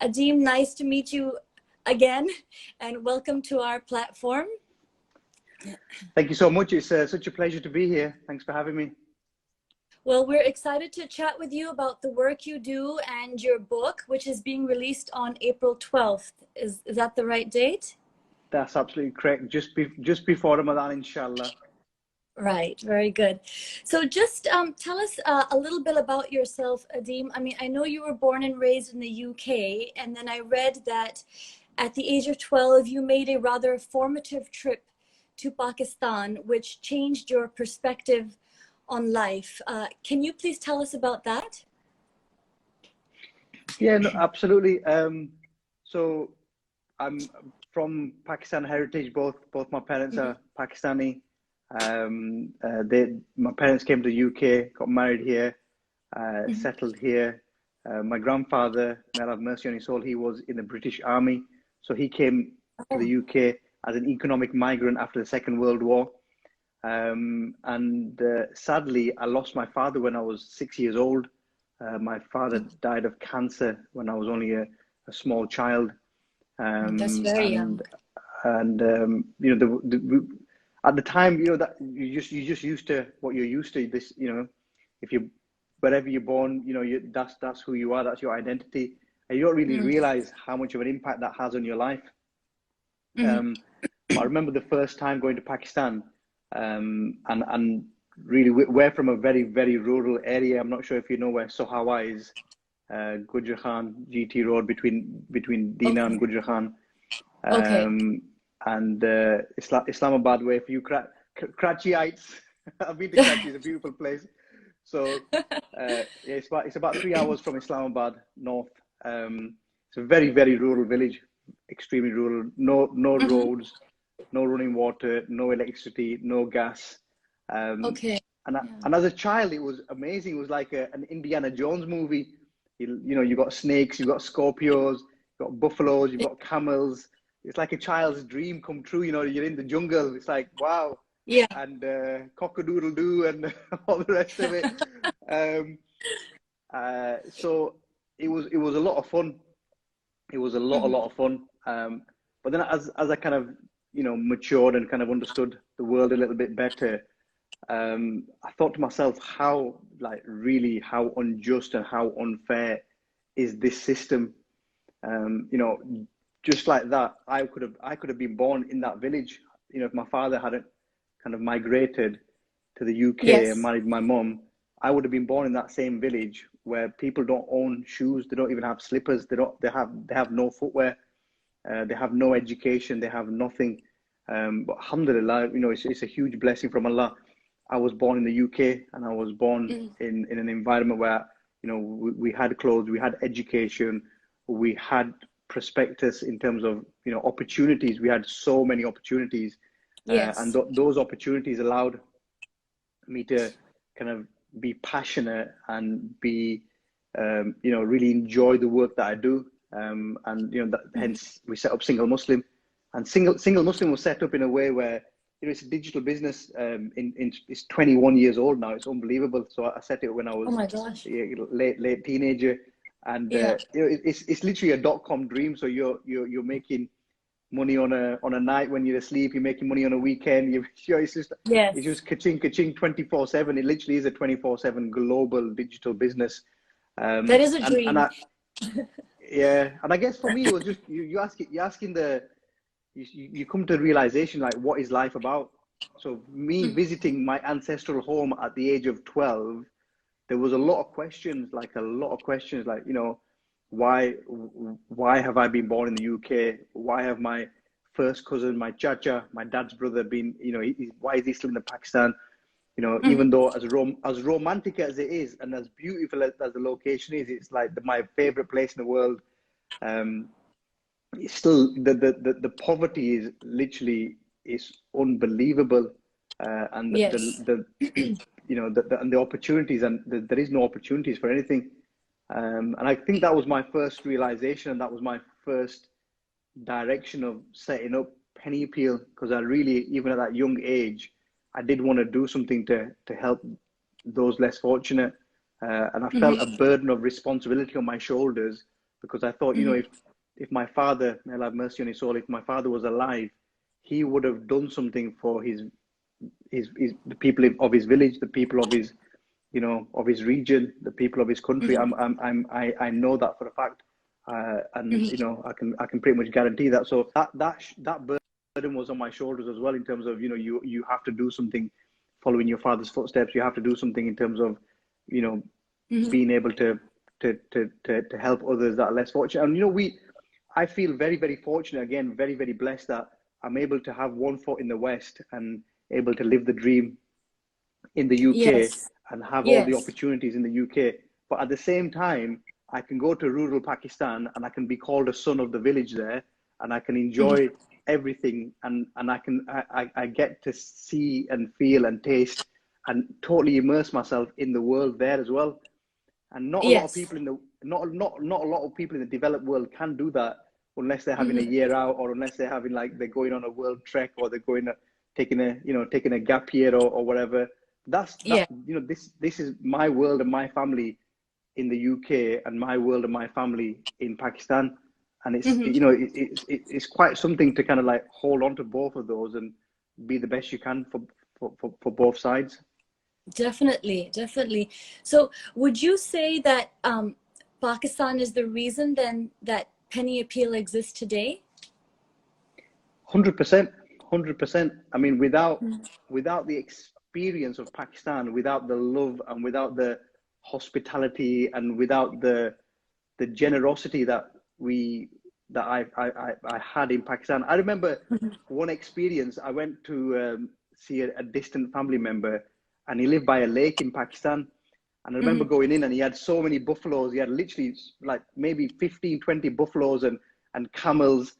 Adeem, nice to meet you again, and welcome to our platform. Thank you so much. It's such a pleasure to be here. Thanks for having me. Well, we're excited to chat with you about the work you do and your book, which is being released on April 12th. Is that the right date? That's absolutely correct. Just before Ramadan, inshallah. Right, very good. So just tell us a little bit about yourself, Adeem. I mean, I know you were born and raised in the UK, and then I read that at the age of 12, you made a rather formative trip to Pakistan, which changed your perspective on life. Can you please tell us about that? Yeah, no, absolutely. So I'm from Pakistan heritage. Both my parents are Pakistani. My parents came to the UK, got married here, settled here. My grandfather, may Allah have mercy on his soul, he was in the British Army. So he came to the UK as an economic migrant after the Second World War. Sadly, I lost my father when I was 6 years old. My father died of cancer when I was only a small child. That's very young. You know, at the time, you know, that you just used to what you're used to. This, you know, if you wherever you're born, you know, that's who you are. That's your identity, and you don't really realize how much of an impact that has on your life. But I remember the first time going to Pakistan, and really we're from a very rural area. I'm not sure if you know where Sohawa is, Gujjar GT Road between Dina and Gujjar Khan. And Islamabad way for you Karachiites. I've been to Karachi, it's a beautiful place. So it's about 3 hours from Islamabad north. It's a very rural village, extremely rural. No roads, no running water, no electricity, no gas. And as a child, it was amazing. It was like an Indiana Jones movie. You know, you got snakes, you got scorpions, you got buffaloes, you got camels. It's like a child's dream come true. You know, you're in the jungle. It's like, wow. Yeah. And cock-a-doodle-doo and all the rest of it. So it was a lot of fun. It was a lot of fun. But then as I kind of, you know, matured and kind of understood the world a little bit better, I thought to myself, how unjust and how unfair is this system? You know, just like that, I could have been born in that village. You know, if my father hadn't kind of migrated to the UK and married my mum, I would have been born in that same village where people don't own shoes, they don't even have slippers, they have no footwear, they have no education, they have nothing. But alhamdulillah, you know, it's a huge blessing from Allah. I was born in the UK, and I was born in an environment where, you know, we had clothes, we had education, we had prospectus in terms of, you know, opportunities. We had so many opportunities, and those opportunities allowed me to kind of be passionate and be, you know, really enjoy the work that I do. And you know, hence we set up Single Muslim, and Single Muslim was set up in a way where, you know, it's a digital business. It's 21 years old now. It's unbelievable. So I set it when I was late teenager. And you know, it's literally a .com dream. So you're making money on a night when you're asleep. You're making money on a weekend. It's just ka-ching 24/7. It literally is a 24/7 global digital business. That is a dream. And I guess for me it was just you come to the realization, like, what is life about? So me visiting my ancestral home at the age of 12. There was a lot of questions, like, you know, why have I been born in the UK? Why have my first cousin, my chacha, my dad's brother been, you know, why is he still in Pakistan? You know, even though as romantic as it is and as beautiful as the location is, it's like my favorite place in the world. It's still the poverty is literally unbelievable, and the you know, and the opportunities, and there is no opportunities for anything. And I think that was my first realization, and that was my first direction of setting up Penny Appeal, because I really, even at that young age, I did want to do something to help those less fortunate. And I felt a burden of responsibility on my shoulders because I thought, you know, if my father, may Allah have mercy on his soul, if my father was alive, he would have done something for the people of his village, the people of his, you know, of his region, the people of his country. I know that for a fact, and you know, I can pretty much guarantee that. So that burden was on my shoulders as well, in terms of, you know, you have to do something, following your father's footsteps. You have to do something in terms of, you know, being able to help others that are less fortunate. And you know, I feel very, very fortunate, again, very, very blessed that I'm able to have one foot in the West and able to live the dream in the UK Yes. and have all the Yes. opportunities in the UK. But at the same time, I can go to rural Pakistan and I can be called a son of the village there, and I can enjoy everything, and I get to see and feel and taste and totally immerse myself in the world there as well. And not a lot of Yes. people in the not a lot of people in the developed world can do that, unless they're having a year out, or unless they're having, like, they're going on a world trek, or they're going taking a gap year, or whatever. That Yeah. you know, this is my world and my family in the UK, and my world and my family in Pakistan. And it's, you know, it's quite something to kind of like hold on to both of those and be the best you can for both sides. Definitely, definitely. So would you say that Pakistan is the reason then that Penny Appeal exists today? 100%, 100%. I mean, without the experience of Pakistan, without the love and without the hospitality and without the generosity that I had in Pakistan. I remember one experience. I went to see a distant family member, and he lived by a lake in Pakistan. And I remember going in, and he had so many buffaloes. He had literally like maybe 15, 20 buffaloes and camels,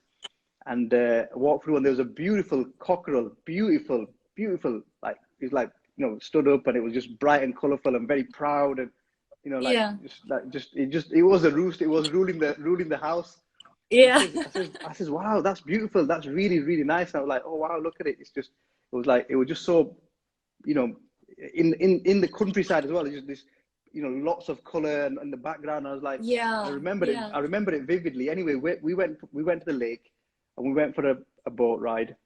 and walked through, and there was a beautiful cockerel, beautiful, beautiful. Like, he's like, you know, stood up, and it was just bright and colorful and very proud, and you know, like, Yeah. it was a roost. It was ruling the house. And Yeah. I says, wow, that's beautiful. That's really, really nice. And I was like, oh wow, look at it. It was just so, you know, in the countryside as well. It's just this, you know, lots of color and the background. I was like, I Yeah. remembered it. Yeah. I remembered it vividly. Anyway, we went to the lake, and we went for a boat ride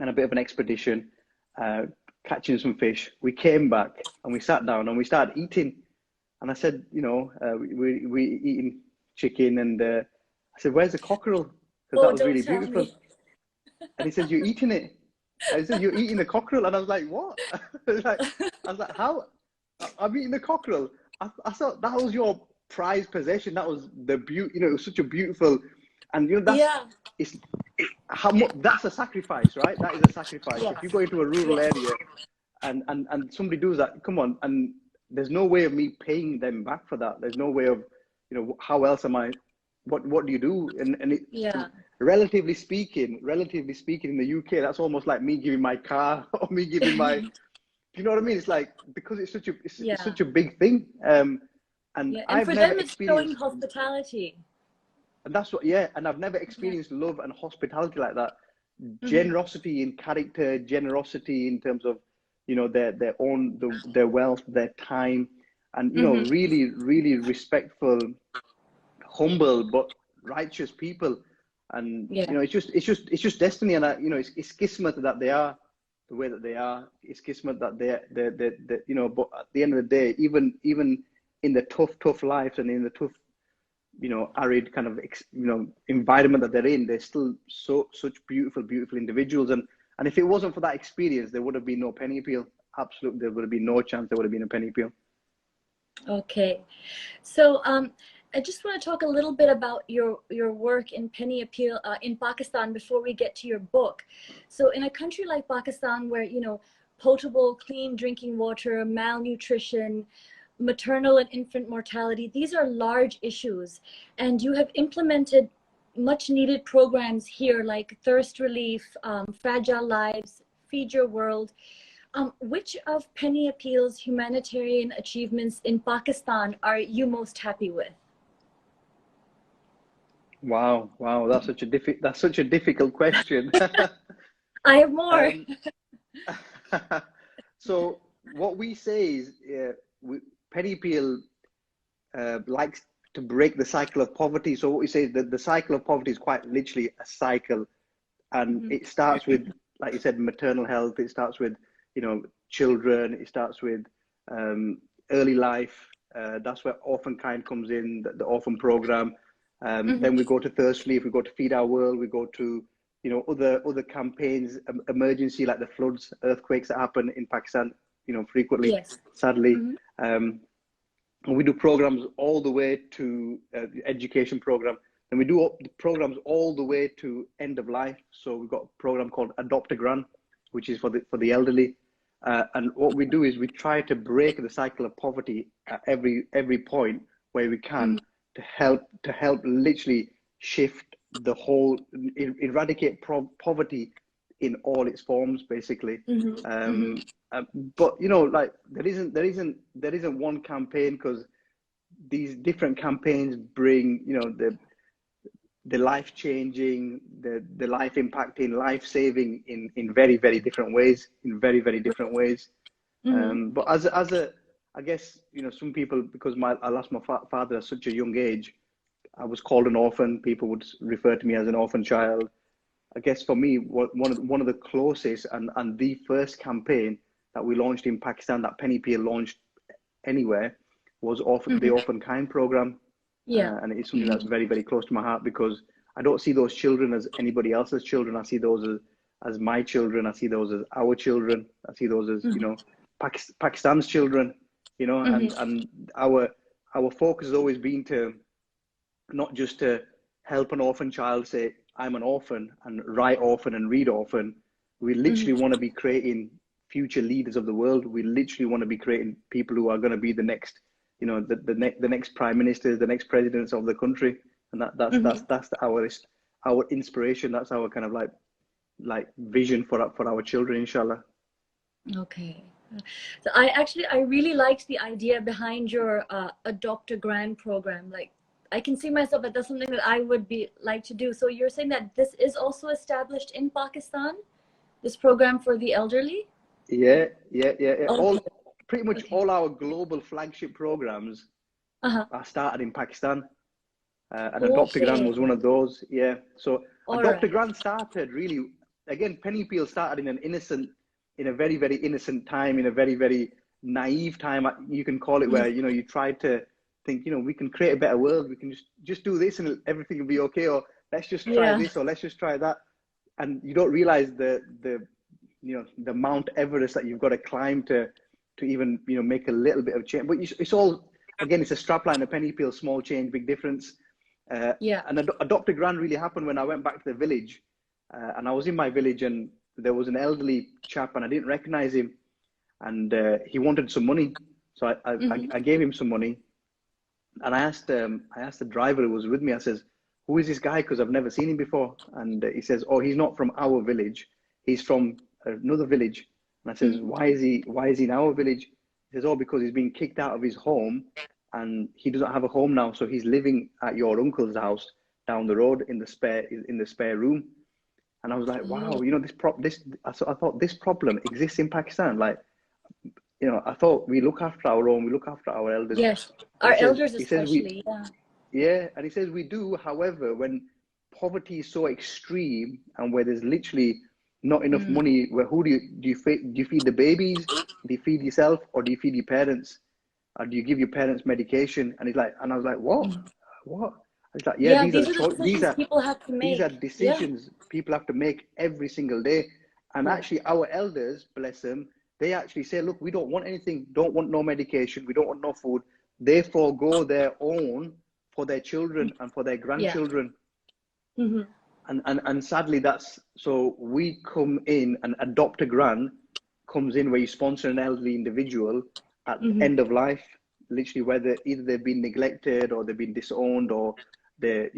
and a bit of an expedition, uh, catching some fish. We came back and we sat down and we started eating. And I said, you know, we eating chicken, and I said, where's the cockerel? Because that Oh, was don't really tell beautiful. me. And he says, you're eating it. I said, you're eating the cockerel. And I was like, what? I was like, how? I'm eating the cockerel. I thought that was your prized possession. That was the beauty. You know, it was such a beautiful, and you know, Yeah. how much that's a sacrifice, right? That is a sacrifice. Yes. If you go into a rural Yes. area and somebody does that, come on, and there's no way of me paying them back for that. There's no way of, you know, how else am I? What do you do? And it, Yeah. relatively speaking, in the UK, that's almost like me giving my car or me giving my. Do you know what I mean? It's like, because it's Yeah. such a big thing. And Yeah. And I've for never them, it's showing experienced, hospitality. and that's what, yeah, and I've never Yeah. experienced love and hospitality like that. Generosity in character, generosity in terms of, you know, their wealth, their time, and, you know, really, really respectful, humble, but righteous people. And you Yeah. know, it's just destiny. And you know, it's kismet that they are the way that they are. It's kismet that they you know. But at the end of the day, even in the tough lives and in the tough, you know, arid kind of you know, environment that they're in, they're still such beautiful individuals. And if it wasn't for that experience, there would have been no Penny Appeal. Absolutely, there would have been no chance there would have been a Penny Appeal. Okay. So I just want to talk a little bit about your work in Penny Appeal in Pakistan before we get to your book. So in a country like Pakistan, where, you know, potable, clean drinking water, malnutrition, maternal and infant mortality, these are large issues, and you have implemented much needed programs here like thirst relief, fragile lives, feed your world. Which of Penny Appeal's humanitarian achievements in Pakistan are you most happy with? Wow, that's such a difficult question. I have more. um, so what we say is, Penny Appeal likes to break the cycle of poverty. So what we say is that the cycle of poverty is quite literally a cycle, and it starts with, like you said, maternal health. It starts with, children. It starts with early life. That's where Orphan Kind comes in, the orphan program. Then we go to Thirst Relief. We go to Feed Our World. We go to other campaigns, emergency, like the floods, earthquakes that happen in Pakistan, frequently, sadly. And we do programs all the way to the education program. And we do programs all the way to end of life. So we've got a program called Adopt a Gran, which is for the elderly. And what we do is we try to break the cycle of poverty at every point where we can, to help literally shift the whole, eradicate poverty in all its forms, basically. But like there isn't one campaign, because these different campaigns bring the life changing, the life impacting, life saving in very, very different ways, but as a, I guess, some people, because I lost my father at such a young age, I was called an orphan. People would refer to me as an orphan child. I guess for me, one of the closest and the first campaign that we launched in Pakistan, that PennyAppeal launched anywhere, was the Orphan Kind program. And it's something that's very, very close to my heart, because I don't see those children as anybody else's children. I see those as my children. I see those as our children. I see those as, Pakistan's children, and our focus has always been to not just to help an orphan child say, I'm an orphan, and write orphan and read orphan. We literally want to be creating future leaders of the world. We literally want to be creating people who are going to be the next, the next prime ministers, the next presidents of the country. And that's our inspiration. That's our kind of like vision for our children, inshallah. Okay. So I really liked the idea behind your Adopt a Gran program. Like, I can see myself that's something that I would like to do. So you're saying that this is also established in Pakistan, this program for the elderly? Yeah. Pretty much all our global flagship programs are started in Pakistan. And Adopt a Gran was one of those. Yeah. So Adopt a Gran started really, again, PennyAppeal started in a very, very innocent time, in a very, very naive time, you can call it, where, you try to think, we can create a better world. We can just do this and everything will be okay. Or let's just try this, or let's just try that. And you don't realize the Mount Everest that you've got to climb to even, make a little bit of change. But it's all, again, it's a strapline, a PennyAppeal, small change, big difference. And Adopt a Gran really happened when I went back to the village, and I was in my village, and there was an elderly chap, and I didn't recognize him, and he wanted some money. So I gave him some money, and I asked the driver who was with me, I says, who is this guy? Because I've never seen him before. And he says, oh, he's not from our village. He's from another village. And I says, why is he in our village? He says, oh, because he's been kicked out of his home, and he doesn't have a home now. So he's living at your uncle's house down the road in the spare room. And I was like, wow, I thought this problem exists in Pakistan. Like, I thought we look after our own, we look after our elders. Yes, our elders especially, Yeah, and he says we do. However, when poverty is so extreme and where there's literally not enough money, where who do you feed? Do you feed the babies? Do you feed yourself, or do you feed your parents? Or do you give your parents medication? And I was like, what? It's like, these are people have to make. These are decisions people have to make every single day. And actually, our elders, bless them, they actually say, look, we don't want anything, don't want no medication, we don't want no food. They forego their own for their children and for their grandchildren. And sadly, that's, so we come in, and Adopt a Gran comes in where you sponsor an elderly individual at end of life, literally, whether either they've been neglected or they've been disowned, or they're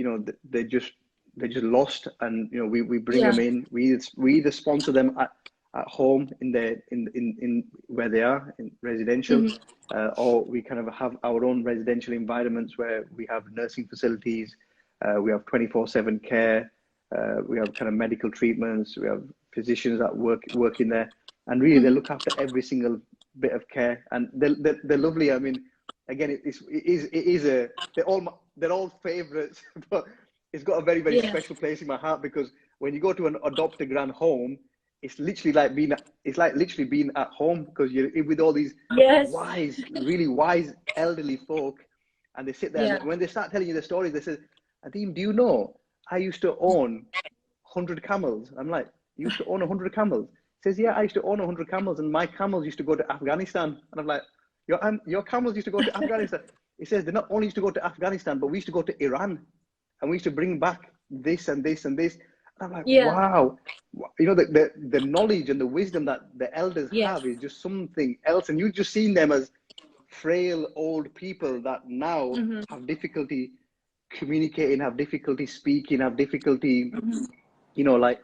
just lost, and we bring them in. We either sponsor them at home in where they are in residential, or we kind of have our own residential environments where we have nursing facilities, we have 24/7 care, we have kind of medical treatments, we have physicians that work in there, and really they look after every single bit of care, and they're lovely. I mean, again, they're all they're all favorites, but it's got a very, very special place in my heart, because when you go to an adopt-a-grand home, it's literally like literally being at home, because you're with all these wise, really wise elderly folk, and they sit there and when they start telling you the stories, they say, Adeem, do you know I used to own 100 camels? I'm like, you used to own 100 camels? He says, yeah, I used to own 100 camels, and my camels used to go to Afghanistan. And I'm like, your camels used to go to Afghanistan? He says, they not only used to go to Afghanistan, but we used to go to Iran, and we used to bring back this and this and this. And I'm like, wow, you know, the knowledge and the wisdom that the elders have is just something else. And you've just seen them as frail old people that now have difficulty communicating, have difficulty speaking, have difficulty, you know, like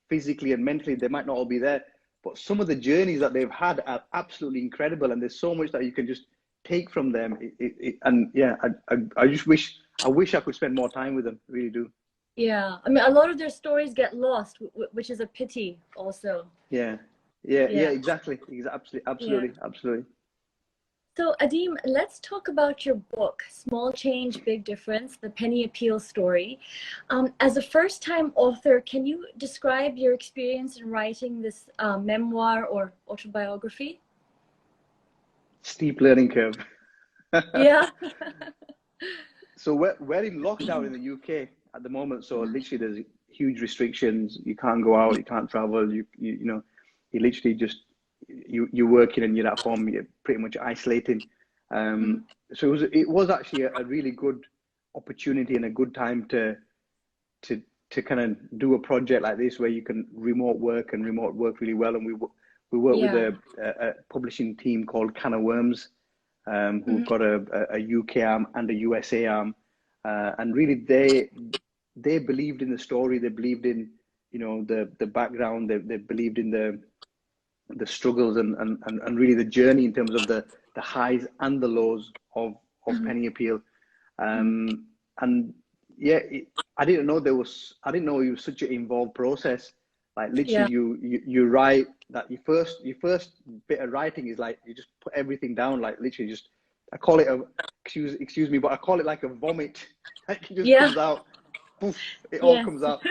physically and mentally, they might not all be there, but some of the journeys that they've had are absolutely incredible, and there's so much that you can just take from them. And yeah, I just wish I could spend more time with them, really do. Yeah, I mean, a lot of their stories get lost, which is a pity also. Yeah, exactly, absolutely. So Adeem, let's talk about your book, Small Change, Big Difference, the Penny Appeal story. As a first-time author, can you describe your experience in writing this memoir or autobiography? Steep learning curve. Yeah. So we're in lockdown in the UK at the moment. So literally there's huge restrictions. You can't go out, you can't travel. You know, you literally just, you're working and you're at home, you're pretty much isolating. So it was actually a really good opportunity and a good time to kind of do a project like this, where you can remote work really well. And we work with a publishing team called Can of Worms, who've got a UK arm and a USA arm, and really they believed in the story. They believed in, you know, the background. They believed in the struggles and really the journey in terms of the highs and the lows of Penny Appeal. And yeah, I didn't know it was such an involved process. Like literally you write that your first bit of writing is like, you just put everything down, like literally just, I call it excuse me, but I call it like a vomit. Like it just comes out, poof, it all comes out.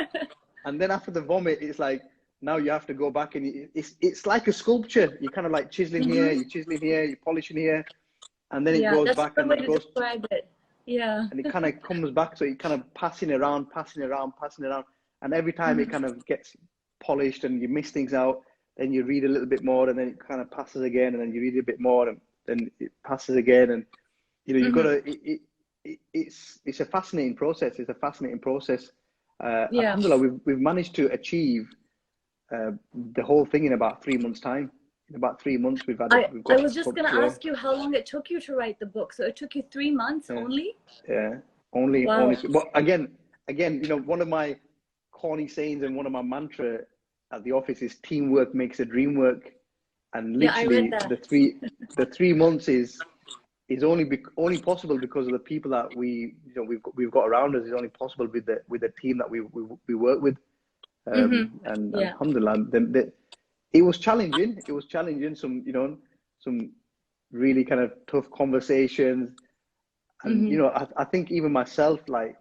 And then after the vomit, it's like, now you have to go back and it's like a sculpture. You're kind of like chiseling here, you're chiseling here, you're polishing here, and then it goes back and it goes. Describe it. Yeah. And it kind of comes back, so it kind of passing around, and every time it kind of gets polished and you miss things out, then you read a little bit more, and then it kind of passes again, and then you read a bit more, and then it passes again, and you know, you've got to. It's a fascinating process. It's a fascinating process. Alhamdulillah, we've managed to achieve the whole thing in about 3 months' time. In about 3 months, we've got. I was just going to ask you how long it took you to write the book. So it took you 3 months only? Yeah, only. But again, you know, one of my corny sayings and one of my mantra at the office is teamwork makes the dream work. And literally, the 3 months is only possible because of the people that we've got around us. Is only possible with the team that we work with. And alhamdulillah, it was challenging. It was challenging. Some really kind of tough conversations, and you know, I think even myself, like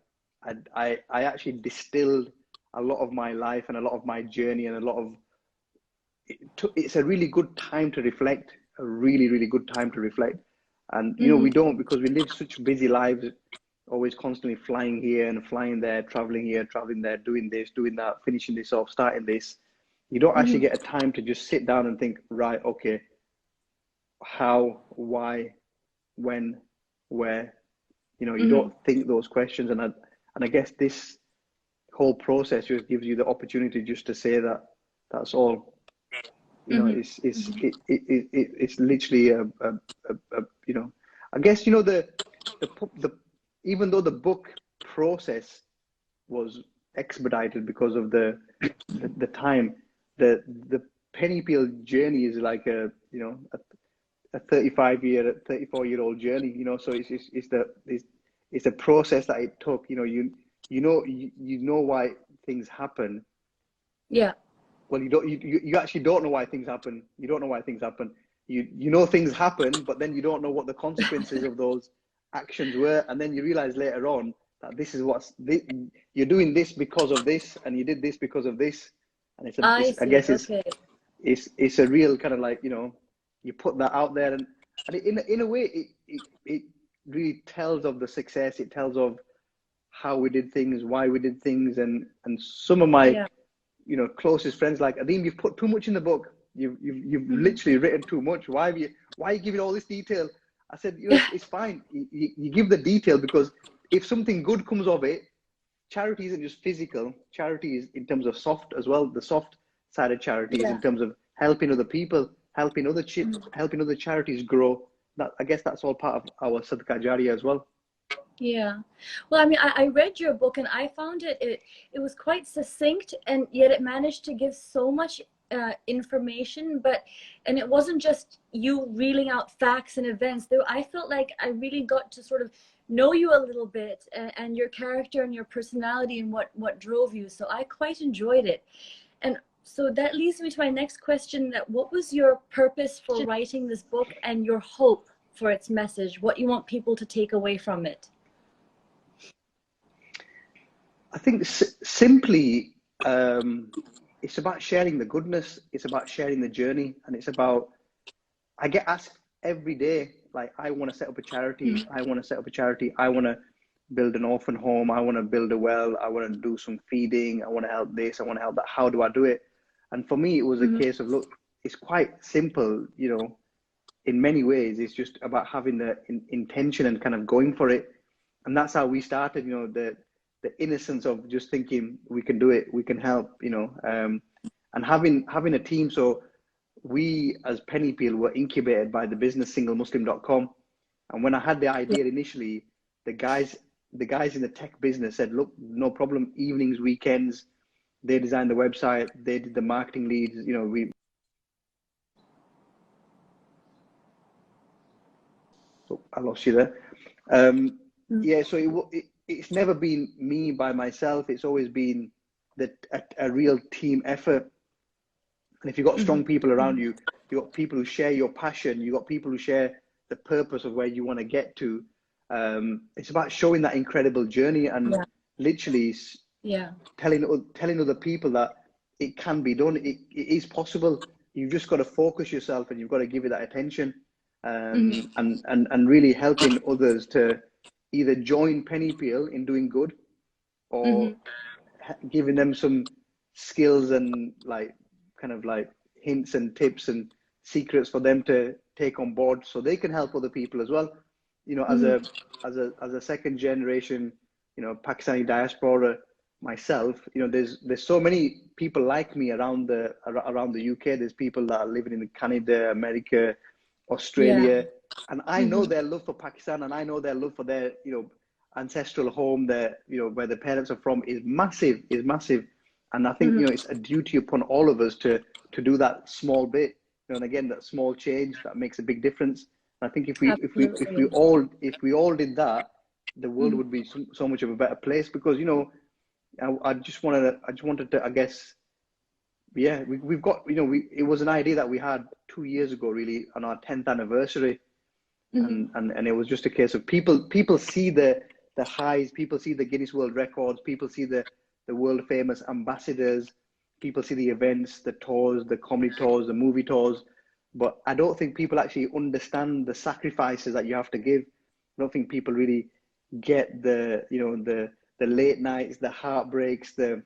I actually distilled a lot of my life and a lot of my journey, and a lot of it's a really good time to reflect. A really, really good time to reflect. And you know, we don't, because we live such busy lives, always constantly flying here and flying there, traveling here, traveling there, doing this, doing that, finishing this off, starting this. You don't actually get a time to just sit down and think, right, okay, how, why, when, where, you know, you don't think those questions. And I guess this whole process just gives you the opportunity just to say that that's all. You know, it's literally a you know, I guess, you know, the even though the book process was expedited because of the time, the Penny Appeal journey is like a 34-year-old journey, you know. So it's a process that it took. You know, you know why things happen. Yeah. Well, you actually don't know why things happen. You don't know why things happen. You know things happen, but then you don't know what the consequences of those actions were, and then you realize later on that this is you're doing this because of this, and you did this because of this, and I I see. guess Okay. it's a real kind of like, you put that out there, and in a way it really tells of the success. It tells of how we did things, why we did things, and some of my Yeah. closest friends like, Adeem, you've put too much in the book. You've literally written too much. Why are you giving all this detail? I said, it's fine. You give the detail, because if something good comes of it, charity isn't just physical. Charity is in terms of soft as well. The soft side of charity is Yeah. in terms of helping other people, helping other charities grow. That, I guess that's all part of our Sadaqah Jariyah as well. Yeah. Well, I mean, I read your book and I found it was quite succinct, and yet it managed to give so much information, and it wasn't just you reeling out facts and events. Though I felt like I really got to sort of know you a little bit, and your character and your personality and what drove you. So I quite enjoyed it. And so that leads me to my next question, that what was your purpose for writing this book and your hope for its message, what you want people to take away from it? I think simply, it's about sharing the goodness. It's about sharing the journey, and it's about, I get asked every day, like, I want to set up a charity. I want to set up a charity. I want to build an orphan home. I want to build a well. I want to do some feeding. I want to help this. I want to help that. How do I do it? And for me, it was a case of, look, it's quite simple, in many ways. It's just about having the intention and kind of going for it. And that's how we started, the innocence of just thinking we can do it, we can help, and having a team. So we, as PennyAppeal, were incubated by the business singlemuslim.com. And when I had the idea initially, the guys in the tech business said, look, no problem, evenings, weekends. They designed the website, they did the marketing leads, I lost you there. Yeah, so it's never been me by myself. It's always been a real team effort. And if you've got strong people around you, you've got people who share your passion, you've got people who share the purpose of where you want to get to. It's about showing that incredible journey and literally telling other people that it can be done. It is possible. You've just got to focus yourself, and you've got to give it that attention, and really helping others to either join PennyAppeal in doing good, or giving them some skills and kind of hints and tips and secrets for them to take on board, so they can help other people as well. As a second generation, Pakistani diaspora myself, there's so many people like me around the UK. There's people that are living in Canada, America, Australia, and I know their love for Pakistan, and I know their love for their ancestral home, their where the parents are from, is massive, and I think it's a duty upon all of us to do that small bit, and again, that small change that makes a big difference. And I think if we all did that, the world would be so much of a better place, because I just wanted to, I guess, yeah, we've got, it was an idea that we had 2 years ago, really, on our 10th anniversary. And it was just a case of people see the highs, people see the Guinness World Records, people see the world famous ambassadors, people see the events, the tours, the comedy tours, the movie tours, but I don't think people actually understand the sacrifices that you have to give. I don't think people really get the late nights, the heartbreaks, the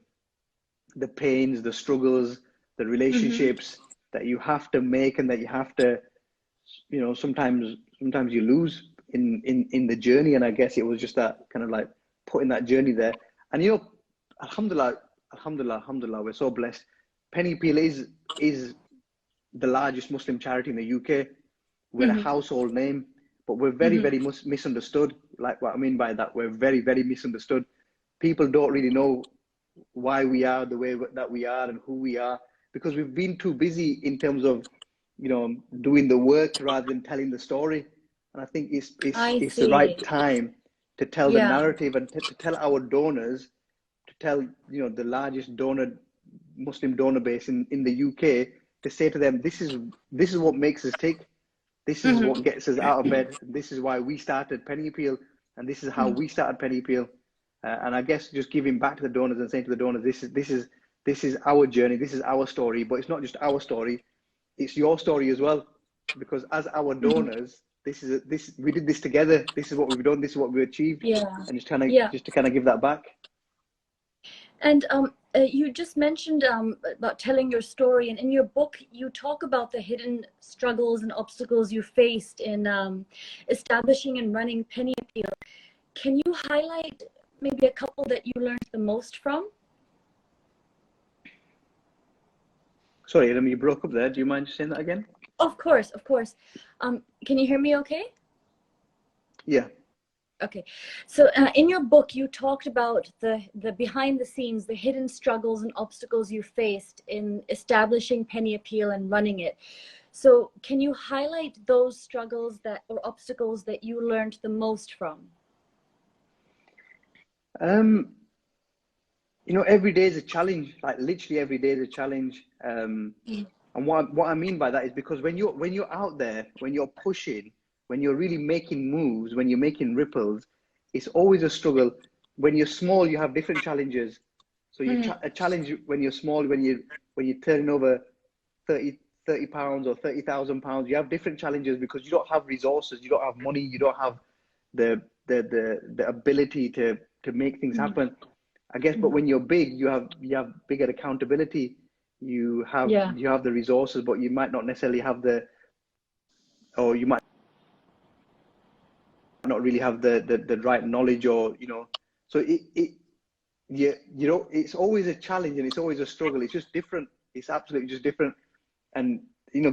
pains, the struggles, the relationships that you have to make, and that you have to, sometimes you lose in the journey. And I guess it was just that kind of like putting that journey there. And alhamdulillah, we're so blessed. PennyAppeal is the largest Muslim charity in the UK. We're a household name, but we're very, very misunderstood. Like, what I mean by that, we're very, very misunderstood. People don't really know why we are the way that we are and who we are, because we've been too busy in terms of doing the work rather than telling the story. And I think it's the right time to tell the narrative, and to tell our donors, to tell the largest Muslim donor base in the UK, to say to them, this is what makes us tick. This is what gets us out of bed. This is why we started Penny Appeal, and this is how we started Penny Appeal. And I guess just giving back to the donors and saying to the donors, this is our journey, this is our story. But it's not just our story; it's your story as well. Because as our donors, we did this together. This is what we've done. This is what we achieved. Yeah. And just to kind of give that back. And you just mentioned about telling your story, and in your book you talk about the hidden struggles and obstacles you faced in establishing and running Penny Appeal. Can you highlight maybe a couple that you learned the most from? Sorry, Adeem, you broke up there. Do you mind just saying that again? Of course, of course. Can you hear me okay? Yeah. Okay, so in your book, you talked about the behind the scenes, the hidden struggles and obstacles you faced in establishing Penny Appeal and running it. So can you highlight those struggles or obstacles that you learned the most from? You know, every day is a challenge. Like literally every day is a challenge. And what I mean by that is because when you're out there, when you're pushing, when you're really making moves, when you're making ripples, it's always a struggle. When you're small, you have different challenges. So a challenge when you're small, when you're turning over 30 pounds or 30,000 pounds, you have different challenges because you don't have resources, you don't have money, you don't have the ability to make things happen. I guess, but when you're big, you have bigger accountability. You have the resources, but you might not necessarily have or you might not really have the right knowledge, or so it's always a challenge and it's always a struggle. It's just different. It's absolutely just different. And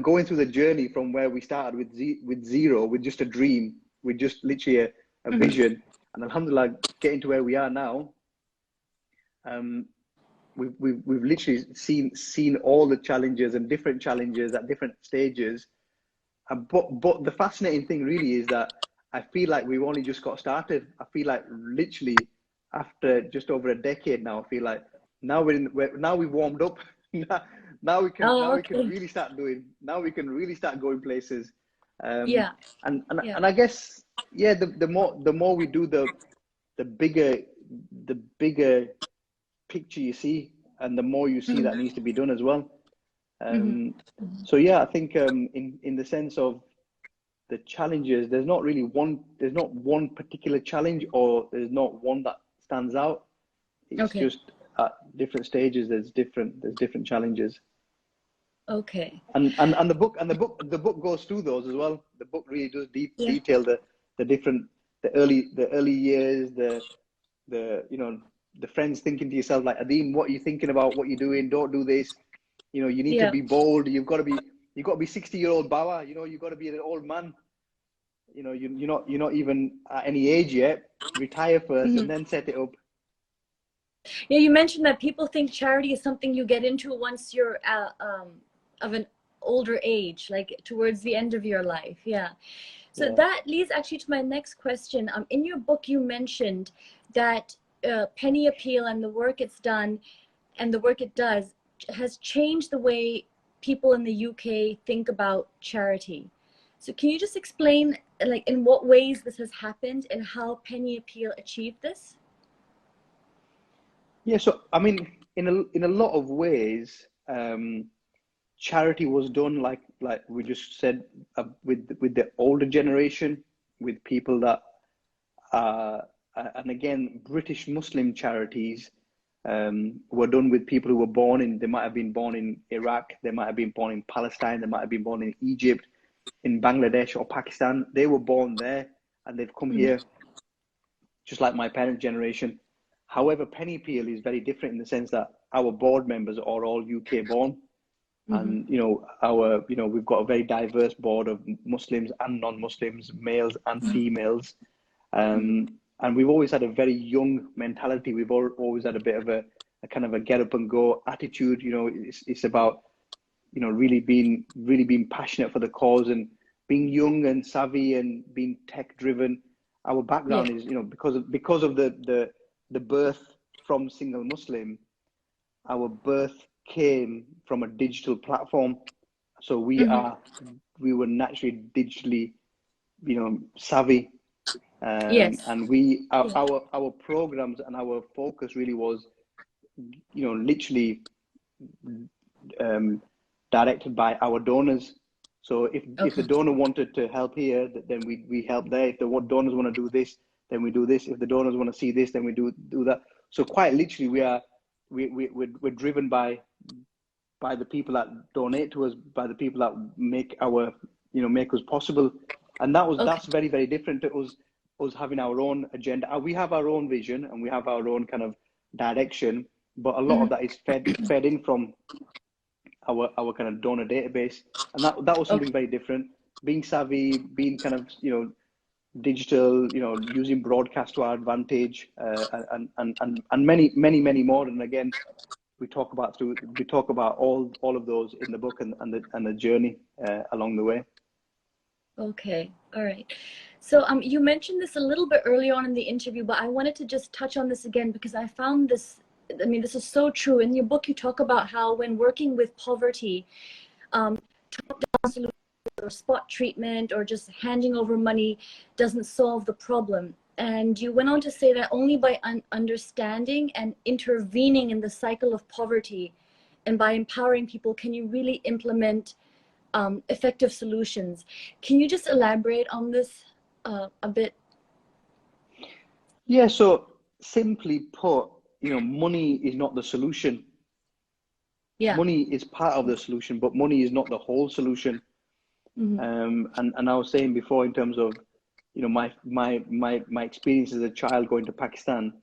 going through the journey from where we started with zero, with just a dream, with just literally a vision, and alhamdulillah getting to where we are now. We've literally seen all the challenges and different challenges at different stages. But the fascinating thing really is that I feel like we've only just got started. I feel like literally after just over a decade now, I feel like now we've warmed up. now we can really start doing. Now we can really start going places. And I guess the more we do, the bigger picture you see, and the more you see that needs to be done as well. So yeah, I think in the sense of the challenges, there's not one particular challenge, or there's not one that stands out. It's just at different stages there's different challenges. Okay. And the book goes through those as well. The book really does detail the early years, the friends thinking to yourself like, Adeem, what are you thinking about? What you're doing? Don't do this. You need to be bold. You've got to be 60-year-old Bawa. You've got to be an old man. You're not even at any age yet. Retire first and then set it up. Yeah, you mentioned that people think charity is something you get into once you're of an older age, like towards the end of your life. Yeah. So that leads actually to my next question. In your book, you mentioned that Penny Appeal and the work it's done and the work it does has changed the way people in the UK think about charity. So can you just explain, like, in what ways this has happened and how Penny Appeal achieved this? Yeah, so I mean, in a lot of ways, charity was done like we just said, with the older generation, with people that and again, British Muslim charities were done with people who were they might have been born in Iraq, they might have been born in Palestine, they might have been born in Egypt, in Bangladesh or Pakistan. They were born there and they've come here, just like my parents' generation. However, Penny Appeal is very different in the sense that our board members are all UK born. And we've got a very diverse board of Muslims and non-Muslims, males and females. And we've always had a very young mentality. We've always had a bit of a kind of a get up and go attitude. It's about really being passionate for the cause and being young and savvy and being tech driven. Our background is because of the birth from single Muslim. Our birth came from a digital platform, so we are we were naturally digitally, savvy. Yes. And our programs and our focus really was, literally directed by our donors. So if the Okay. donor wanted to help here, then we help there. If the donors want to do this, then we do this. If the donors want to see this, then we do that. So quite literally, we're driven by the people that donate to us, by the people that make us possible. And that's very, very different to us having our own agenda. We have our own vision and we have our own kind of direction, but a lot of that is fed in from our kind of donor database. And that was something very different. Being savvy, being kind of, digital, using broadcast to our advantage, and many more. And again, we talk about all of those in the book and the journey along the way. Okay, all right. So you mentioned this a little bit earlier on in the interview, but I wanted to just touch on this again because I found this, I mean, this is so true. In your book, you talk about how when working with poverty, top-down solutions or spot treatment or just handing over money doesn't solve the problem. And you went on to say that only by understanding and intervening in the cycle of poverty and by empowering people can you really implement effective solutions. Can you just elaborate on this a bit? Yeah, so simply put, money is not the solution. Yeah. Money is part of the solution, but money is not the whole solution. And I was saying before in terms of, my experience as a child going to Pakistan,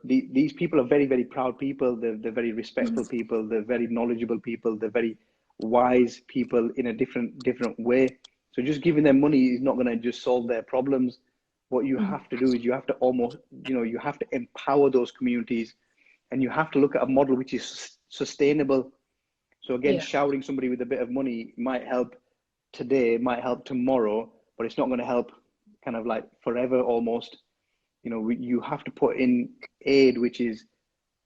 these people are very, very proud people. They're very respectful people. They're very knowledgeable people. They're very wise people in a different way. So just giving them money is not going to just solve their problems. What you have to do is you have to almost, you have to empower those communities, and you have to look at a model which is sustainable. So again, showering somebody with a bit of money might help today, might help tomorrow, but it's not going to help kind of like forever almost. You have to put in aid, which is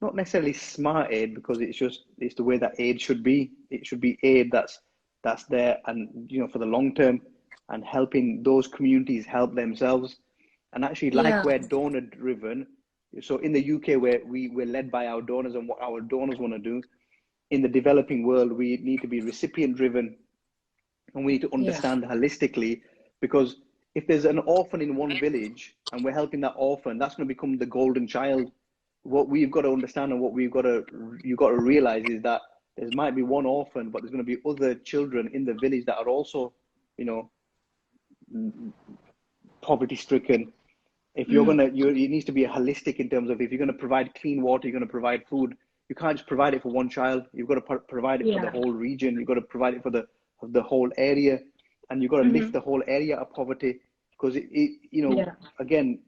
not necessarily smart aid, because it's the way that aid should be. It should be aid that's there and for the long term, and helping those communities help themselves. And actually, like we're donor driven, so in the UK where we're led by our donors and what our donors want to do, in the developing world we need to be recipient driven, and we need to understand holistically, because if there's an orphan in one village and we're helping that orphan, that's going to become the golden child. What we've got to understand and what you've got to realize is that there might be one orphan, but there's going to be other children in the village that are also, poverty stricken. If you're it needs to be a holistic in terms of, if you're going to provide clean water, you're going to provide food. You can't just provide it for one child. You've got to provide it for the whole region. You've got to provide it for the whole area, and you've got to lift the whole area of poverty. Because again,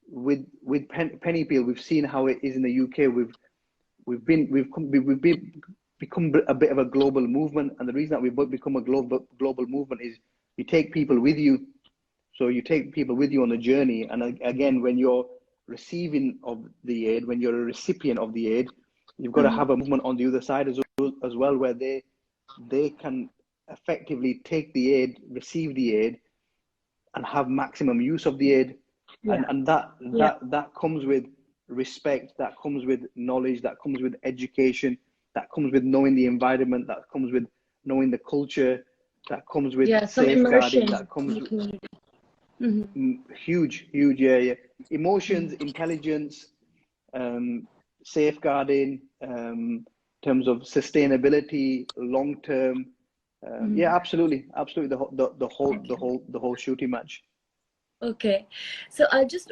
with PennyAppeal, we've seen how it is in the UK. We've become a bit of a global movement, and the reason that we've become a global movement is you take people with you. So you take people with you on the journey, and again, when you're receiving of the aid, when you're a recipient of the aid, you've got to have a movement on the other side as well, where they can effectively take the aid, receive the aid, and have maximum use of the aid. And that comes with respect, that comes with knowledge, that comes with education, that comes with knowing the environment, that comes with knowing the culture, that comes with safeguarding, that comes with huge, emotions, intelligence, safeguarding, in terms of sustainability, long term. Absolutely, the whole shooting match. Okay, so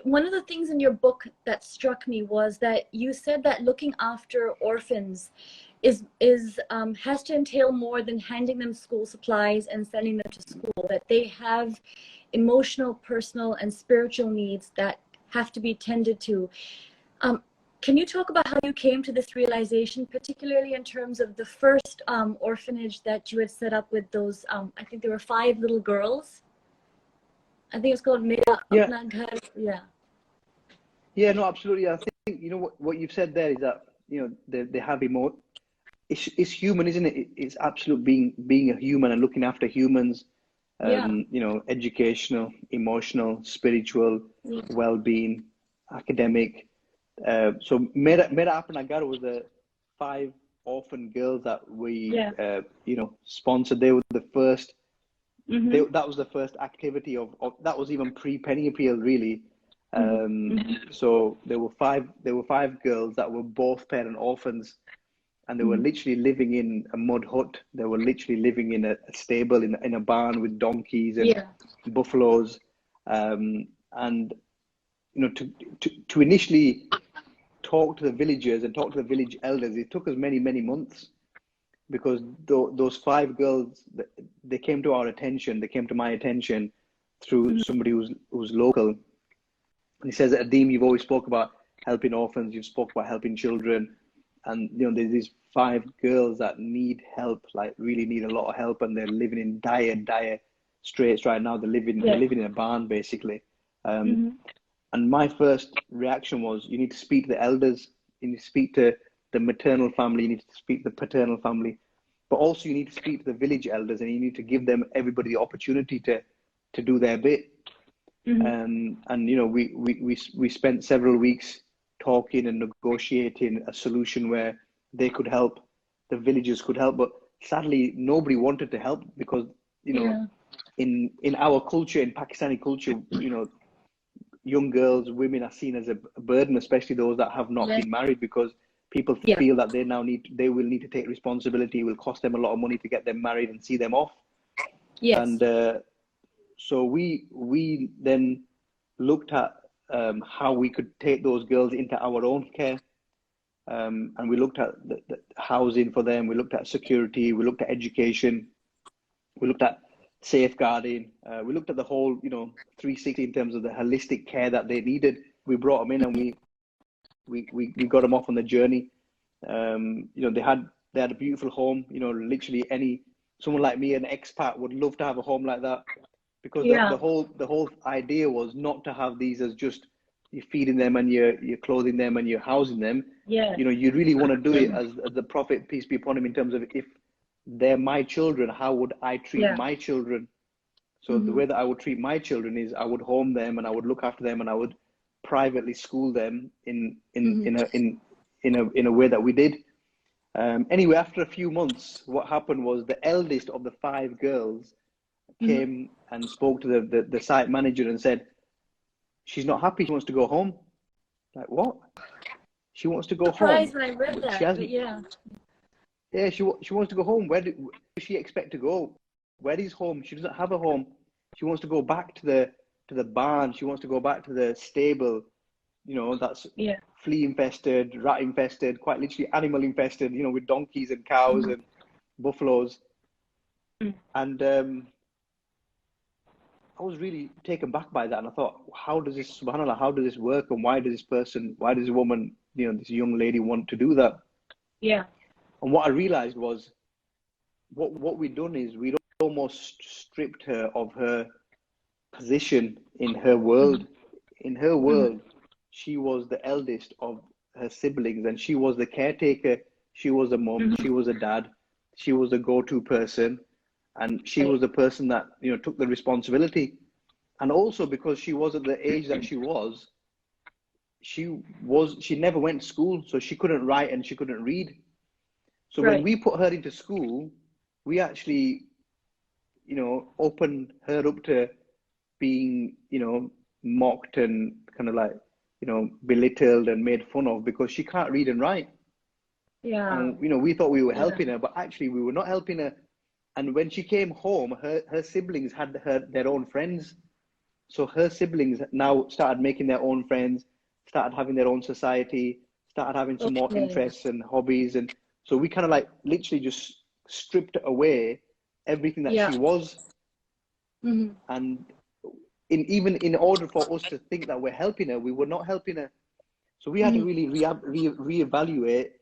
one of the things in your book that struck me was that you said that looking after orphans has to entail more than handing them school supplies and sending them to school, that they have emotional, personal, and spiritual needs that have to be tended to. Can you talk about how you came to this realization, particularly in terms of the first orphanage that you had set up with those, I think there were 5 little girls? I think it's called Mera Apna Ghar. Yeah, no, absolutely. I think, what you've said there is that, they have it's human, isn't it? It's absolute being a human and looking after humans. Yeah. You know, educational, emotional, spiritual, Yeah. well-being, academic. So Mera Apna was the 5 orphan girls that we, Yeah. you know, sponsored. They were the first. Mm-hmm. That was the first activity of that was even pre-Penny Appeal, really. Mm-hmm. So there were 5 girls that were both parent orphans, and they were Mm-hmm. literally living in a mud hut. They were literally living in a stable in a barn with donkeys and Yeah. buffaloes. And you know, to initially talk to the villagers and talk to the village elders, it took us many months, because those 5 girls, they came to our attention. They came to my attention through somebody who's local. And he says, Adeem, you've always spoke about helping orphans. You've spoke about helping children, and you know, there's these 5 girls that need help, like really need a lot of help, and they're living in dire straits right now. They're Yeah. living in a barn, basically. Um, Mm-hmm. and my first reaction was, you need to speak to the elders. You need to speak to the maternal family. You need to speak to the paternal family, but also you need to speak to the village elders, and you need to give them, everybody, the opportunity to do their bit. Mm-hmm. And you know, we spent several weeks talking and negotiating a solution where they could help, the villagers could help, but sadly nobody wanted to help, because you know, Yeah. in our culture, in Pakistani culture, you know, young girls, women are seen as a burden, especially those that have not Yeah. been married, because people Yeah. feel that they will need to take responsibility. It will cost them a lot of money to get them married and see them off. Yes. And so we then looked at how we could take those girls into our own care. And we looked at the housing for them. We looked at security. We looked at education. We looked at safeguarding. We looked at the whole, you know, 360 in terms of the holistic care that they needed. We brought them in, and we got them off on the journey. You know, they had a beautiful home. You know, literally someone like me, an expat, would love to have a home like that, because Yeah. the whole idea was not to have these as just you're feeding them and you're clothing them and you're housing them. Yeah. You know, you really want to do it as the Prophet, peace be upon him, in terms of, if they're my children, how would I treat Yeah. my children? So the Mm-hmm. way that I would treat my children is, I would home them and I would look after them, and I would privately school them Mm-hmm. in a way that we did. Anyway, after a few months, what happened was, the eldest of the 5 girls Mm-hmm. came and spoke to the site manager and said, she's not happy. She wants to go home. Like, what? She wants to go home. Surprised when I read She that, but hasn't. yeah. Yeah, she wants to go home. Where does she expect to go? Where is home? She doesn't have a home. She wants to go back to the barn. She wants to go back to the stable. You know, that's Yeah. flea infested, rat infested, quite literally animal infested. You know, with donkeys and cows Mm-hmm. and buffaloes. And I was really taken back by that, and I thought, how does this, subhanallah, how does this work, and why does this woman, you know, this young lady, want to do that? Yeah. And what I realized was, what we'd done is, we'd almost stripped her of her position in her Mm-hmm. world. In her Mm-hmm. world, she was the eldest of her siblings, and she was the caretaker. She was a mom. Mm-hmm. She was a dad. She was the go-to person, and she Right. was the person that, you know, took the responsibility. And also, because she was at the age that she never went to school, so she couldn't write and she couldn't read. So when Right. we put her into school, we actually, you know, opened her up to being, you know, mocked and kind of like, you know, belittled and made fun of, because she can't read and write. Yeah. And you know, we thought we were Yeah. helping her, but actually we were not helping her. And when she came home, her siblings had their own friends. So her siblings now started making their own friends, started having their own society, started having some more Okay. interests and hobbies. And so we kind of like literally just stripped away everything that Yeah. she was. Mm-hmm. And even in order for us to think that we're helping her, we were not helping her. So we had to Mm-hmm. really reevaluate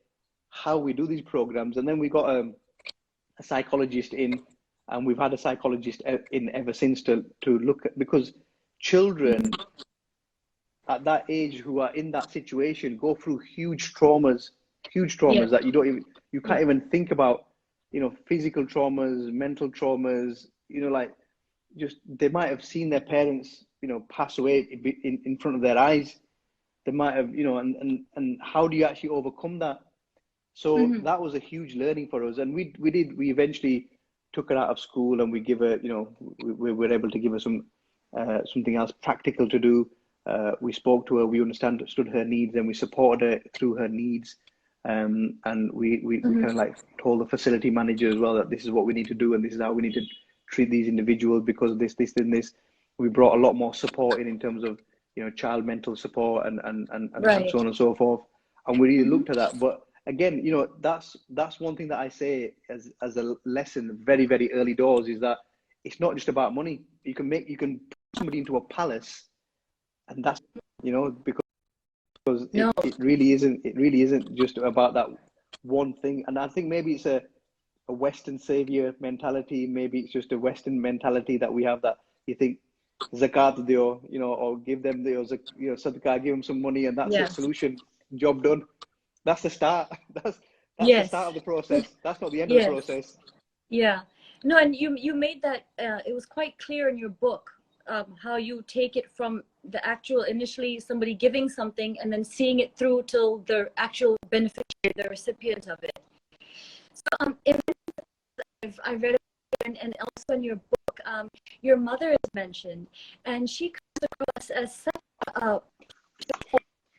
how we do these programs. And then we got a psychologist in, and we've had a psychologist in ever since to look at, because children at that age who are in that situation go through huge Yeah. traumas that you can't even think about, physical traumas, mental traumas, like just they might have seen their parents, pass away in front of their eyes. They might have, and how do you actually overcome that? So that was a huge learning for us. And we eventually took her out of school, and we give her, we were able to give her something else practical to do. We spoke to her, we understood her needs, and we supported her through her needs. And we kind of like told the facility manager as well that this is what we need to do, and this is how we need to treat these individuals because of this, and this. We brought a lot more support in terms of, child mental support and so on and so forth. And we really looked at that. But again, that's one thing that I say as a lesson very, very early doors, is that it's not just about money. You can put somebody into a palace, and that's, because it really isn't just about that one thing. And I think maybe it's a Western savior mentality. Maybe it's just a Western mentality that we have, that you think zakat deo, or give them the, sadaqah, give them some money, and that's the solution. Job done. That's the start. That's the start of the process. That's not the end of the process. Yeah. No, and you made that, it was quite clear in your book, how you take it from the actual, initially somebody giving something and then seeing it through till the actual beneficiary, the recipient of it. So I read it, and also in your book, your mother is mentioned, and she comes across as such a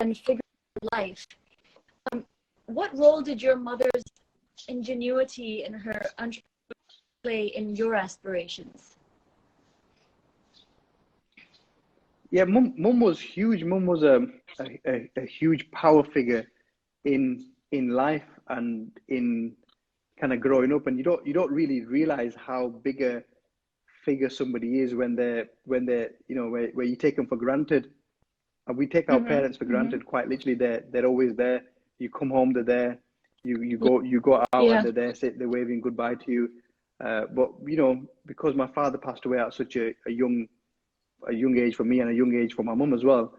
and figure of life. What role did your mother's ingenuity and her entrepreneurship play in your aspirations? Yeah, mum was huge. Mum was a huge power figure in life and in kind of growing up. And you don't really realize how big a figure somebody is when they're where you take them for granted. And we take our parents for granted quite literally. They're always there. You come home, they're there. You go out, and they're there. They're waving goodbye to you. But because my father passed away at such a young age for me, and a young age for my mum as well.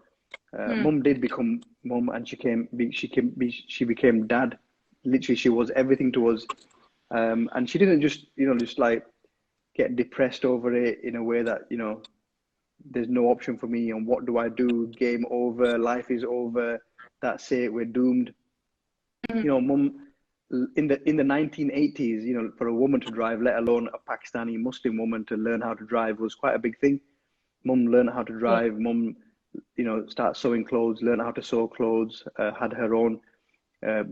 Mum did become mum, and she became dad. Literally, she was everything to us. And she didn't just like get depressed over it in a way that there's no option for me, and what do I do? Game over. Life is over. That's it. We're doomed. Mum, in the 1980s, for a woman to drive, let alone a Pakistani Muslim woman to learn how to drive, was quite a big thing. Mum learned how to drive. Mum, started sewing clothes, learned how to sew clothes, had her own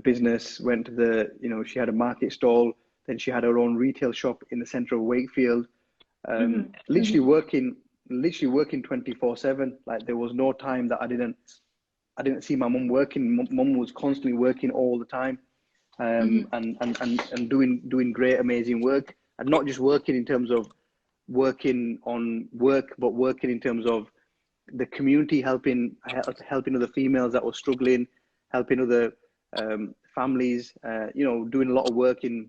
business, went to she had a market stall, then she had her own retail shop in the center of Wakefield, literally working 24/7. Like, there was no time that I didn't see my mum working. Mum was constantly working all the time, and doing great, amazing work, and not just working in terms of working on work, but working in terms of the community, helping other females that were struggling, helping other families, doing a lot of work in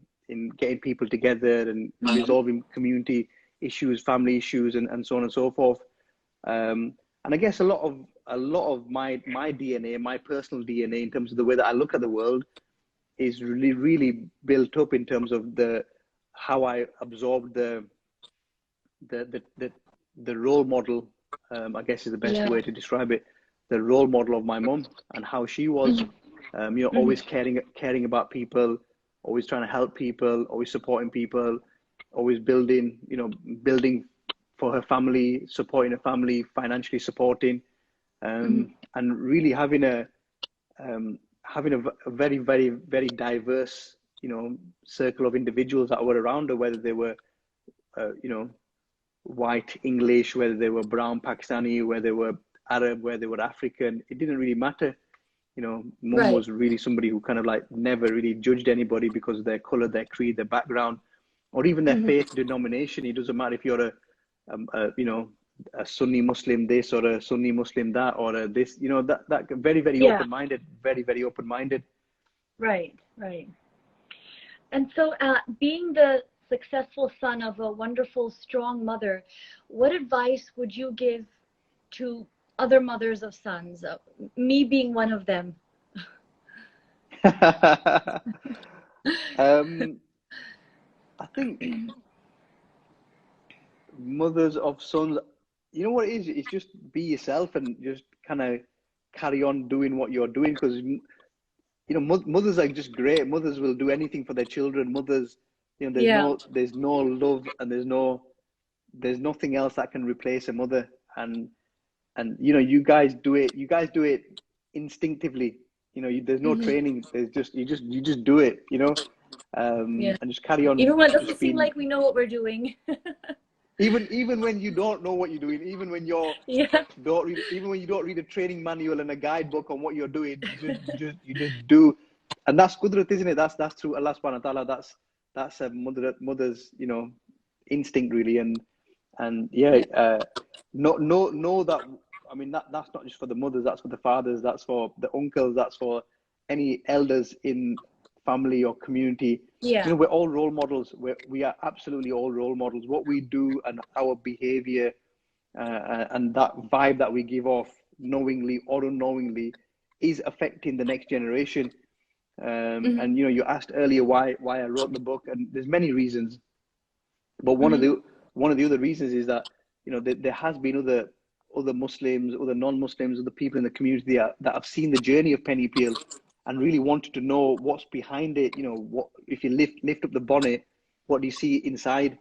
getting people together and resolving community issues, family issues, and so on and so forth. And I guess a lot of my DNA, my personal DNA, in terms of the way that I look at the world, is really built up in terms of how I absorbed the role model, I guess is the best way to describe it. The role model of my mum, and how she was, always caring about people, always trying to help people, always supporting people, always building for her family, supporting her family, financially supporting, and really having a very, very, very diverse, circle of individuals that were around her, whether they were, white English, whether they were brown Pakistani, whether they were Arab, whether they were African. It didn't really matter. Mum was really somebody who kind of like never really judged anybody because of their color, their creed, their background, or even their faith denomination. It doesn't matter if you're a Sunni Muslim this, or a Sunni Muslim that, or this, that very, very open-minded, very, very open-minded. Right. And so, being the successful son of a wonderful, strong mother, what advice would you give to other mothers of sons, me being one of them? Um, I think mothers of sons, you know what it is? It's just be yourself and just kind of carry on doing what you're doing because mothers are just great. Mothers will do anything for their children. Mothers, Yeah. there's no love and there's nothing else that can replace a mother. And you guys do it. You guys do it instinctively. There's no Hmm. training. There's just you just do it. Yeah. And just carry on. Even when it Just doesn't seem being like we know what we're doing. even when you don't know what you're doing. Even when Yeah. even when you don't read a training manual and a guidebook on what you're doing. You just do, and that's qudrat, isn't it? That's through Allah subhanahu wa ta'ala. That's a mother's instinct really, and yeah, Yeah. know that. I mean, that's not just for the mothers, that's for the fathers, that's for the uncles, that's for any elders in family or community. Yeah. We're all role models. We are absolutely all role models. What we do and our behavior and that vibe that we give off, knowingly or unknowingly, is affecting the next generation. Hmm. And you asked earlier why I wrote the book, and there's many reasons. But Hmm. one of the other reasons is that there has been other Muslims, other non-Muslims, other people in the community that have seen the journey of Penny Appeal and really wanted to know what's behind it. What if you lift up the bonnet, what do you see inside?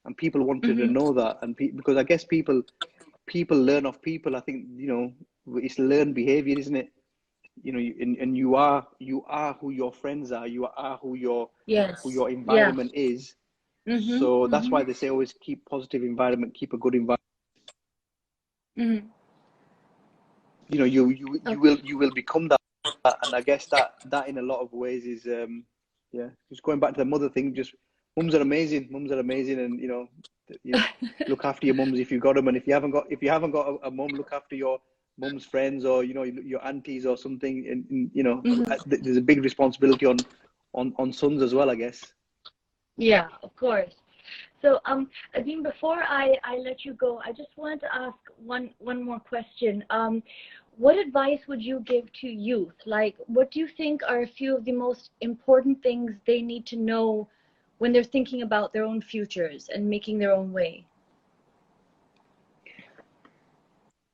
And people wanted to Hmm. know that, and because I guess people learn off people. I think it's learned behavior, isn't it? And you are who your friends are. You are who Yes. your Yeah. environment is. Hmm. So that's Hmm. why they say always keep positive environment, keep a good environment. Hmm. You will become that, and I guess that in a lot of ways is yeah. Just going back to the mother thing, just mums are amazing. Mums are amazing, and look after your mums if you've got them, and if you haven't got a mum, look after your mum's friends or your aunties or something. And Hmm. there's a big responsibility on sons as well, I guess. Yeah, of course. So, Adeem, before I let you go, I just wanted to ask one more question. What advice would you give to youth? Like, what do you think are a few of the most important things they need to know when they're thinking about their own futures and making their own way?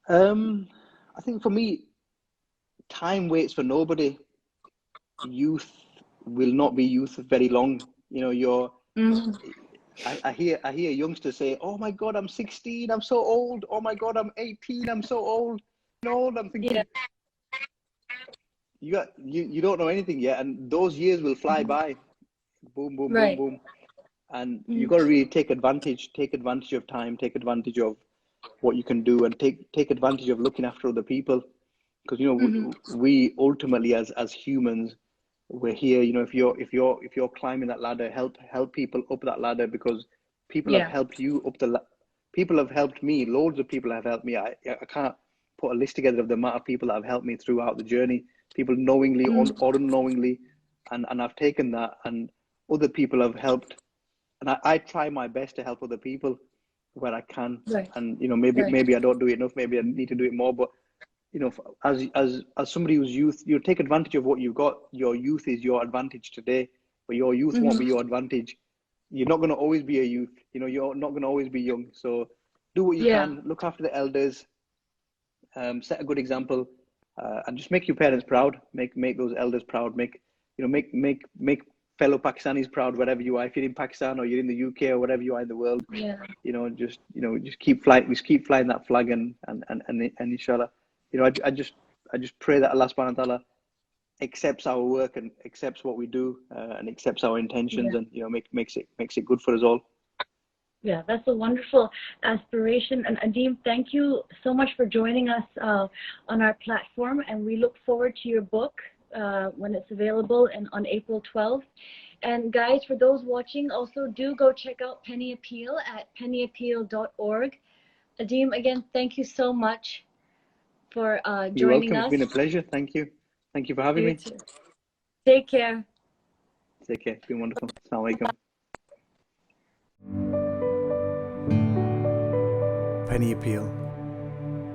I think for me, time waits for nobody. Youth will not be youth very long. You're Mm-hmm. I hear youngsters say, "Oh my God, I'm 16. I'm so old. Oh my God, I'm 18. I'm so old." I'm Yeah. thinking you don't know anything yet, and those years will fly Hmm. by. Boom, boom, boom, Right. boom. And you Mm-hmm. got to really take advantage of time, take advantage of what you can do, and take advantage of looking after other people. Because Mm-hmm. we ultimately as humans, we're here. If you're climbing that ladder, help people up that ladder, because people have Yeah. helped you up people have helped me. Loads of people have helped me. I can't put a list together of the amount of people that have helped me throughout the journey. People knowingly or unknowingly, and I've taken that, and other people have helped, and I try my best to help other people where I can. Right. And maybe Right. maybe I don't do it enough. Maybe I need to do it more. But as somebody who's youth, you take advantage of what you've got. Your youth is your advantage today, but your youth won't be Mm-hmm. your advantage. You're not going to always be a youth. You're not going to always be young. So do what you Yeah. can. Look after the elders. Set a good example, and just make your parents proud. Make those elders proud. Make fellow Pakistanis proud wherever you are. If you're in Pakistan or you're in the UK or wherever you are in the world, Yeah. just keep flying. Just keep flying that flag, and inshallah, I just pray that Allah subhanahu wa ta'ala accepts our work and accepts what we do, and accepts our intentions, Yeah. and makes it good for us all. Yeah, that's a wonderful aspiration. And Adeem, thank you so much for joining us on our platform. And we look forward to your book when it's available and on April 12th. And guys, for those watching, also do go check out Penny Appeal at PennyAppeal.org. Adeem, again, thank you so much for You're joining welcome. It's us. been a pleasure. Thank you for having You me. too. Take care. Take care. It's been wonderful. Assalamu alaikum. Penny Appeal.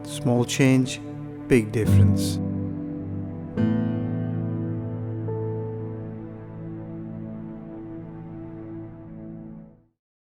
Small change, big difference.